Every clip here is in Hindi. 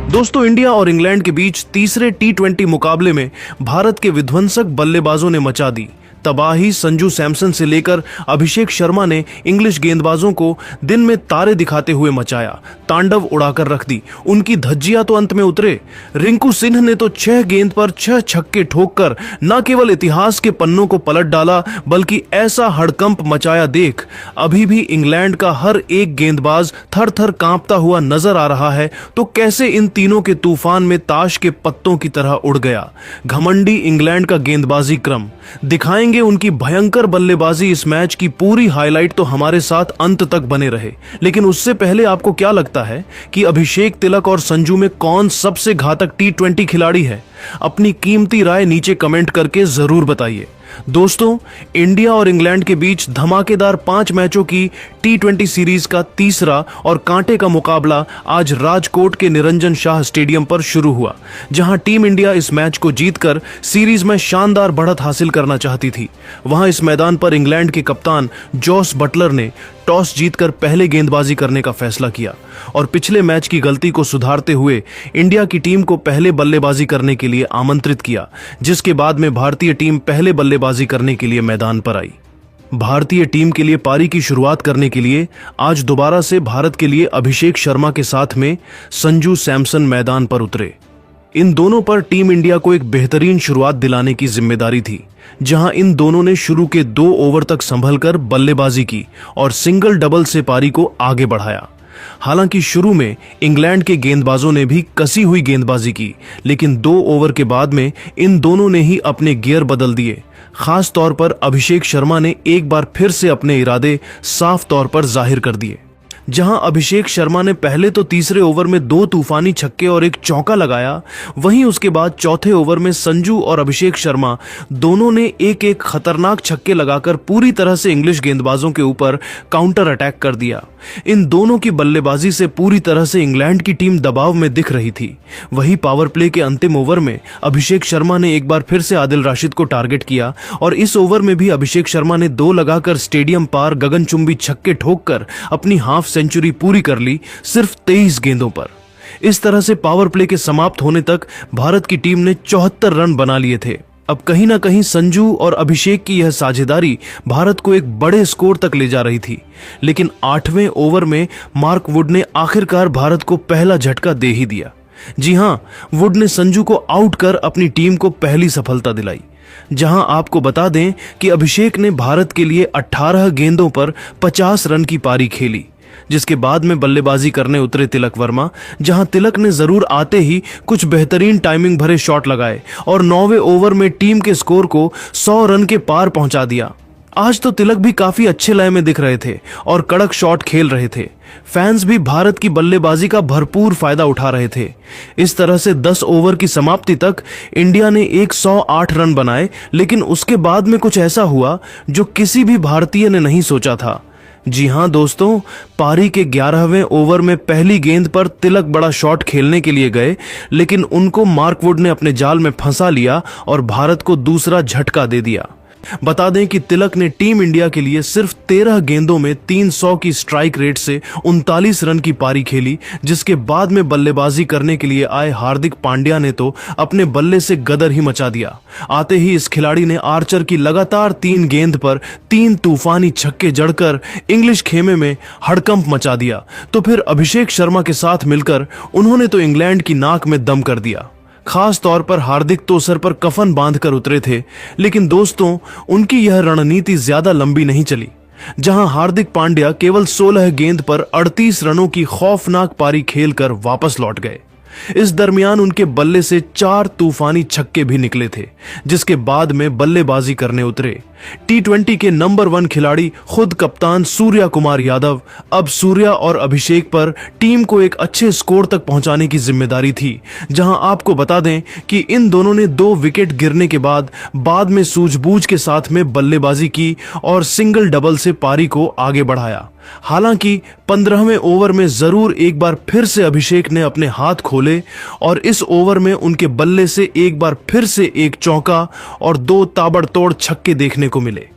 दोस्तों, इंडिया और इंग्लैंड के बीच तीसरे टी20 मुकाबले में भारत के विध्वंसक बल्लेबाजों ने मचा दी तबाही। संजू सैमसन से लेकर अभिषेक शर्मा ने इंग्लिश गेंदबाजों को दिन में तारे दिखाते हुए मचाया, तांडव उड़ाकर रख दी। उनकी धज्जियां तो अंत में उतरे। रिंकू सिंह ने तो 6 गेंद पर 6 छक्के ठोककर न केवल इतिहास के पन्नों को पलट डाला, बल्कि ऐसा हड़कंप मचाया देख अभी भी इंग्लैंड का हर एक गेंदबाज थर थर कांपता हुआ नजर आ रहा है। तो कैसे इन तीनों के तूफान में ताश के पत्तों की तरह उड़ गया घमंडी इंग्लैंड का गेंदबाजी क्रम। दिखाएंगे उनकी भयंकर बल्लेबाजी। इस मैच की पूरी हाईलाइट तो हमारे साथ अंत तक बने रहे। लेकिन उससे पहले आपको क्या लगता है कि अभिषेक, तिलक और संजू में कौन सबसे घातक टी20 खिलाड़ी है? अपनी कीमती राय नीचे कमेंट करके जरूर बताइए। दोस्तों, इंडिया और इंग्लैंड के बीच धमाकेदार 5 मैचों की टी20 सीरीज का तीसरा और कांटे का मुकाबला आज राजकोट के निरंजन शाह स्टेडियम पर शुरू हुआ, जहां टीम इंडिया इस मैच को जीतकर सीरीज में शानदार बढ़त हासिल करना चाहती थी। वहां इस मैदान पर इंग्लैंड के कप्तान जॉस बटलर ने टॉस जीतकर पहले गेंदबाजी करने का फैसला किया और पिछले मैच की गलती को सुधारते हुए इंडिया की टीम को पहले बल्लेबाजी करने के लिए आमंत्रित किया, जिसके बाद में भारतीय टीम पहले बल्लेबाजी करने के लिए मैदान पर आई। भारतीय टीम के लिए पारी की शुरुआत करने के लिए आज दोबारा से भारत के लिए अभिषेक शर्मा के साथ में संजू सैमसन मैदान पर उतरे। इन दोनों पर टीम इंडिया को एक बेहतरीन शुरुआत दिलाने की जिम्मेदारी थी, जहां इन दोनों ने शुरू के 2 ओवर तक संभलकर बल्लेबाजी की और सिंगल डबल से पारी को आगे बढ़ाया। हालांकि शुरू में इंग्लैंड के गेंदबाजों ने भी कसी हुई गेंदबाजी की, लेकिन 2 ओवर के बाद में इन दोनों ने ही अपने गियर बदल दिए। खास तौर पर अभिषेक शर्मा ने एक बार फिर से अपने इरादे साफ तौर पर जाहिर कर दिए। जहां अभिषेक शर्मा ने पहले तो तीसरे ओवर में 2 तूफानी छक्के और एक चौका लगाया, वहीं उसके बाद चौथे ओवर में संजू और अभिषेक शर्मा दोनों ने एक एक खतरनाक छक्के लगाकर पूरी तरह से इंग्लिश गेंदबाजों के ऊपर काउंटर अटैक कर दिया। इन दोनों की बल्लेबाजी से पूरी तरह से इंग्लैंड की टीम दबाव में दिख रही थी। वहीं पावर प्ले के अंतिम ओवर में अभिषेक शर्मा ने एक बार फिर से आदिल राशिद को टारगेट किया और इस ओवर में भी अभिषेक शर्मा ने 2 लगाकर स्टेडियम पार गगनचुंबी छक्के ठोककर अपनी हाफ सेंचुरी पूरी कर ली, सिर्फ 23 गेंदों पर। इस तरह से पावर प्ले के समाप्त होने तक भारत की टीम ने 74 रन बना लिए थे। अब कहीं ना कहीं संजू और अभिषेक की यह साझेदारी भारत को एक बड़े स्कोर तक ले जा रही थी, लेकिन 8वें ओवर में मार्क वुड ने आखिरकार भारत को पहला झटका दे ही दिया। जी हां, वुड ने संजू को आउट कर अपनी टीम को पहली सफलता दिलाई। जहां आपको बता दें कि अभिषेक ने भारत के लिए 18 गेंदों पर 50 रन की पारी खेली, जिसके बाद में बल्लेबाजी करने उतरे तिलक वर्मा। जहां तिलक ने जरूर आते ही कुछ बेहतरीन टाइमिंग भरे शॉट लगाए और 9वें ओवर में टीम के स्कोर को 100 रन के पार पहुंचा दिया। आज तो तिलक भी काफी अच्छे लय में दिख रहे थे और कड़क शॉट खेल रहे थे। फैंस भी भारत की बल्लेबाजी का भरपूर फायदा उठा रहे थे। इस तरह से 10 ओवर की समाप्ति तक इंडिया ने 108 रन बनाए, लेकिन उसके बाद में कुछ ऐसा हुआ जो किसी भी भारतीय ने नहीं सोचा था। जी हां दोस्तों, पारी के 11वें ओवर में पहली गेंद पर तिलक बड़ा शॉट खेलने के लिए गए, लेकिन उनको मार्क वुड ने अपने जाल में फंसा लिया और भारत को दूसरा झटका दे दिया। बता दें कि तिलक ने टीम इंडिया के लिए सिर्फ 13 गेंदों में 300 की स्ट्राइक रेट से 39 रन की पारी खेली, जिसके बाद में बल्लेबाजी करने के लिए आए हार्दिक पांड्या ने तो अपने बल्ले से गदर ही मचा दिया। आते ही इस खिलाड़ी ने आर्चर की लगातार 3 गेंद पर 3 तूफानी छक्के जड़कर इंग्लिश खेमे में हड़कंप मचा दिया। तो फिर अभिषेक शर्मा के साथ मिलकर उन्होंने तो इंग्लैंड की नाक में दम कर दिया। खास तौर पर हार्दिक तो सर पर कफन बांधकर उतरे थे, लेकिन दोस्तों उनकी यह रणनीति ज्यादा लंबी नहीं चली। जहां हार्दिक पांड्या केवल 16 गेंद पर 38 रनों की खौफनाक पारी खेलकर वापस लौट गए। इस दरमियान उनके बल्ले से 4 तूफानी छक्के भी निकले थे, जिसके बाद में बल्लेबाजी करने उतरे टी20 के नंबर 1 खिलाड़ी खुद कप्तान सूर्या कुमार यादव। अब सूर्या और अभिषेक पर टीम को एक अच्छे स्कोर तक पहुंचाने की जिम्मेदारी थी। जहां आपको बता दें कि इन दोनों ने 2 विकेट गिरने के बाद में सूझबूझ के साथ में बल्लेबाजी की और सिंगल डबल से पारी को आगे बढ़ाया। हालांकि 15वें ओवर में जरूर एक बार फिर से अभिषेक ने अपने हाथ खोले और इस ओवर में उनके बल्ले से एक बार फिर से एक चौका और 2 ताबड़तोड़ छक्के देखने को मिले।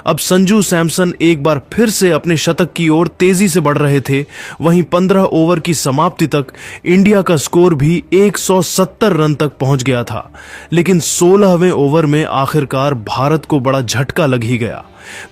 अब संजू सैमसन एक बार फिर से अपने शतक की ओर तेजी से बढ़ रहे थे। वहीं 15 ओवर की समाप्ति तक इंडिया का स्कोर भी 170 रन तक पहुंच गया था, लेकिन 16वें ओवर में आखिरकार भारत को बड़ा झटका लग ही गया।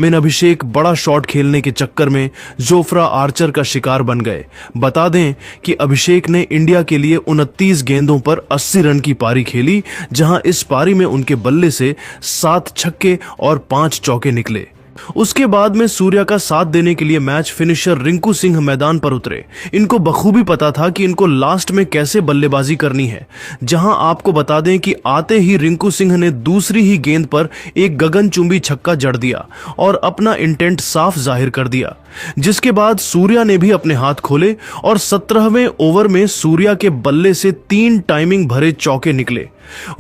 मेन अभिषेक बड़ा शॉट खेलने के चक्कर में जोफ्रा आर्चर का शिकार बन गए। बता दें कि अभिषेक ने इंडिया के लिए 29 गेंदों पर 80 रन की पारी खेली, जहां इस पारी में उनके बल्ले से 7 छक्के और 5 चौके निकले। उसके बाद में सूर्या का साथ देने के लिए मैच फिनिशर रिंकू सिंह मैदान पर उतरे। इनको बखूबी पता था कि इनको लास्ट में कैसे बल्लेबाजी करनी है। जहां आपको बता दें कि आते ही रिंकू सिंह ने दूसरी ही गेंद पर एक गगनचुंबी छक्का जड़ दिया और अपना इंटेंट साफ जाहिर कर दिया, जिसके बाद सूर्या ने भी अपने हाथ खोले और 17वें ओवर में सूर्या के बल्ले से 3 टाइमिंग भरे चौके निकले।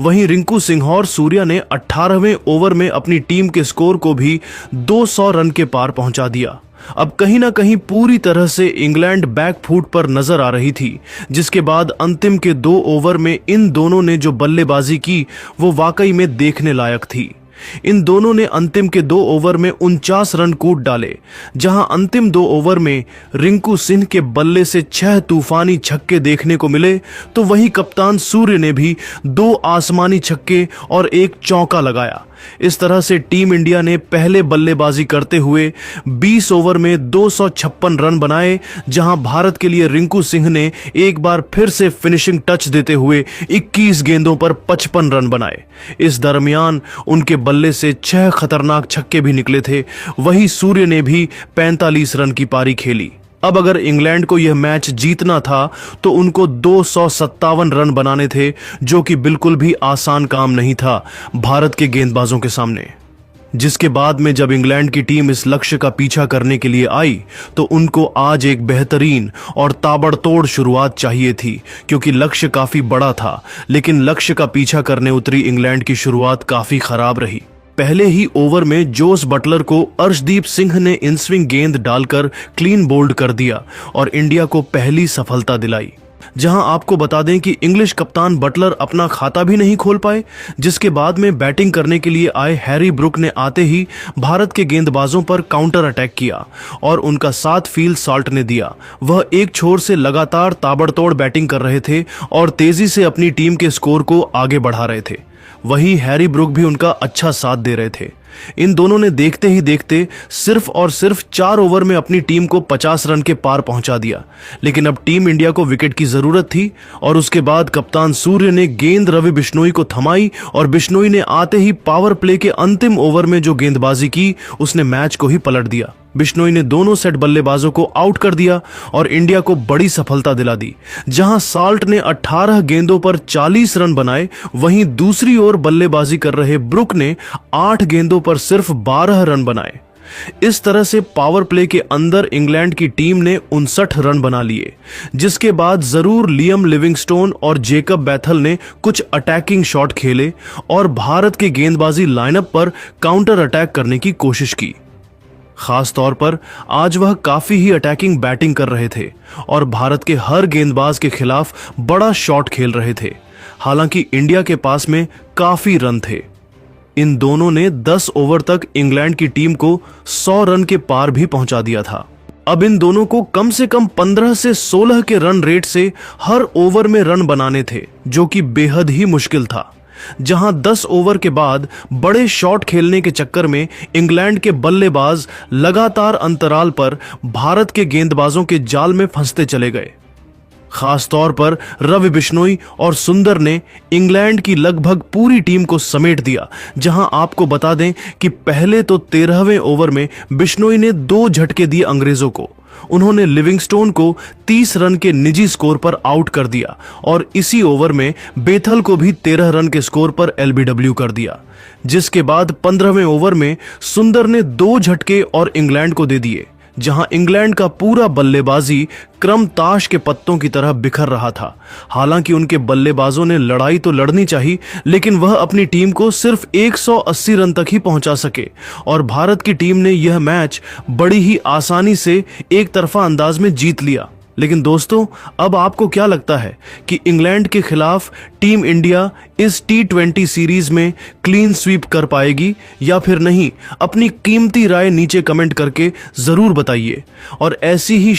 वहीं रिंकू सिंह और सूर्या ने 18वें ओवर में अपनी टीम के स्कोर को भी 200 रन के पार पहुंचा दिया। अब कहीं ना कहीं पूरी तरह से इंग्लैंड बैकफुट पर नजर आ रही थी, जिसके बाद अंतिम के 2 ओवर में इन दोनों ने जो बल्लेबाजी की वो वाकई में देखने लायक थी। इन दोनों ने अंतिम के 2 ओवर में 49 रन कूट डाले। जहां अंतिम 2 ओवर में रिंकू सिंह के बल्ले से 6 तूफानी छक्के देखने को मिले, तो वहीं कप्तान सूर्य ने भी 2 आसमानी छक्के और 1 चौका लगाया। इस तरह से टीम इंडिया ने पहले बल्लेबाजी करते हुए 20 ओवर में 256 रन बनाए, जहां भारत के लिए रिंकू सिंह ने एक बार फिर से फिनिशिंग टच देते हुए 21 गेंदों पर 55 रन बनाए। इस दरमियान उनके बल्ले से 6 खतरनाक छक्के भी निकले थे। वहीं सूर्य ने भी 45 रन की पारी खेली। अब अगर इंग्लैंड को यह मैच जीतना था तो उनको 257 रन बनाने थे, जो कि बिल्कुल भी आसान काम नहीं था भारत के गेंदबाजों के सामने। जिसके बाद में जब इंग्लैंड की टीम इस लक्ष्य का पीछा करने के लिए आई तो उनको आज एक बेहतरीन और ताबड़तोड़ शुरुआत चाहिए थी, क्योंकि लक्ष्य काफी बड़ा था। लेकिन लक्ष्य का पीछा करने उतरी इंग्लैंड की शुरुआत काफी खराब रही। पहले ही ओवर में जोस बटलर को अर्शदीप सिंह ने इन स्विंग गेंद डालकर क्लीन बोल्ड कर दिया और इंडिया को पहली सफलता दिलाई। जहां आपको बता दें कि इंग्लिश कप्तान बटलर अपना खाता भी नहीं खोल पाए, जिसके बाद में बैटिंग करने के लिए आए हैरी ब्रुक ने आते ही भारत के गेंदबाजों पर काउंटर अटैक किया और उनका साथ फील्ड सॉल्ट ने दिया। वह एक छोर से लगातार ताबड़तोड़ बैटिंग कर रहे थे और तेजी से अपनी टीम के स्कोर को आगे बढ़ा रहे थे। वहीं हैरी ब्रुक भी उनका अच्छा साथ दे रहे थे। इन दोनों ने देखते ही देखते सिर्फ और सिर्फ 4 ओवर में अपनी टीम को 50 रन के पार पहुंचा दिया। लेकिन अब टीम इंडिया को विकेट की जरूरत थी और उसके बाद कप्तान सूर्य ने गेंद रवि बिश्नोई को थमाई और बिश्नोई ने आते ही पावर प्ले के अंतिम ओवर में जो गेंदबाजी की उसने मैच को ही पलट दिया। बिश्नोई ने दोनों सेट बल्लेबाजों को आउट कर दिया और इंडिया को बड़ी सफलता दिला दी। जहां साल्ट ने 18 गेंदों पर 40 रन बनाए, वहीं दूसरी ओर बल्लेबाजी कर रहे ब्रुक ने 8 गेंदों पर सिर्फ 12 रन बनाए। इस तरह से पावर प्ले के अंदर इंग्लैंड की टीम ने 59 रन बना लिए, जिसके बाद जरूर लियम लिविंगस्टोन और जेकब बैथल ने कुछ अटैकिंग शॉट खेले और भारत के गेंदबाजी लाइनअप पर काउंटर अटैक करने की कोशिश की। खास तौर पर आज वह काफी ही अटैकिंग बैटिंग कर रहे थे और भारत के हर गेंदबाज के खिलाफ बड़ा शॉट खेल रहे थे। हालांकि इंडिया के पास में काफी रन थे। इन दोनों ने 10 ओवर तक इंग्लैंड की टीम को 100 रन के पार भी पहुंचा दिया था। अब इन दोनों को कम से कम 15 से 16 के रन रेट से हर ओवर में रन बनाने थे, जो कि बेहद ही मुश्किल था। जहां 10 ओवर के बाद बड़े शॉट खेलने के चक्कर में इंग्लैंड के बल्लेबाज लगातार अंतराल पर भारत के गेंदबाजों के जाल में फंसते चले गए। खास तौर पर रवि बिश्नोई और सुंदर ने इंग्लैंड की लगभग पूरी टीम को समेट दिया। जहां आपको बता दें कि पहले तो 13वें ओवर में बिश्नोई ने 2 झटके दिए अंग्रेजों को। उन्होंने लिविंगस्टोन को 30 रन के निजी स्कोर पर आउट कर दिया और इसी ओवर में बेथल को भी 13 रन के स्कोर पर एलबीडब्ल्यू कर दिया। जिसके बाद 15वें ओवर में सुंदर ने 2 झटके और इंग्लैंड को दे दिए, जहां इंग्लैंड का पूरा बल्लेबाजी क्रम ताश के पत्तों की तरह बिखर रहा था। हालांकि उनके बल्लेबाजों ने लड़ाई तो लड़नी चाहिए, लेकिन वह अपनी टीम को सिर्फ 180 रन तक ही पहुंचा सके और भारत की टीम ने यह मैच बड़ी ही आसानी से एक तरफा अंदाज में जीत लिया। लेकिन दोस्तों, अब आपको क्या लगता है कि इंग्लैंड के खिलाफ टीम इंडिया इस T20 सीरीज में क्लीन स्वीप कर पाएगी या फिर नहीं? अपनी कीमती राय नीचे कमेंट करके जरूर बताइए और ऐसी ही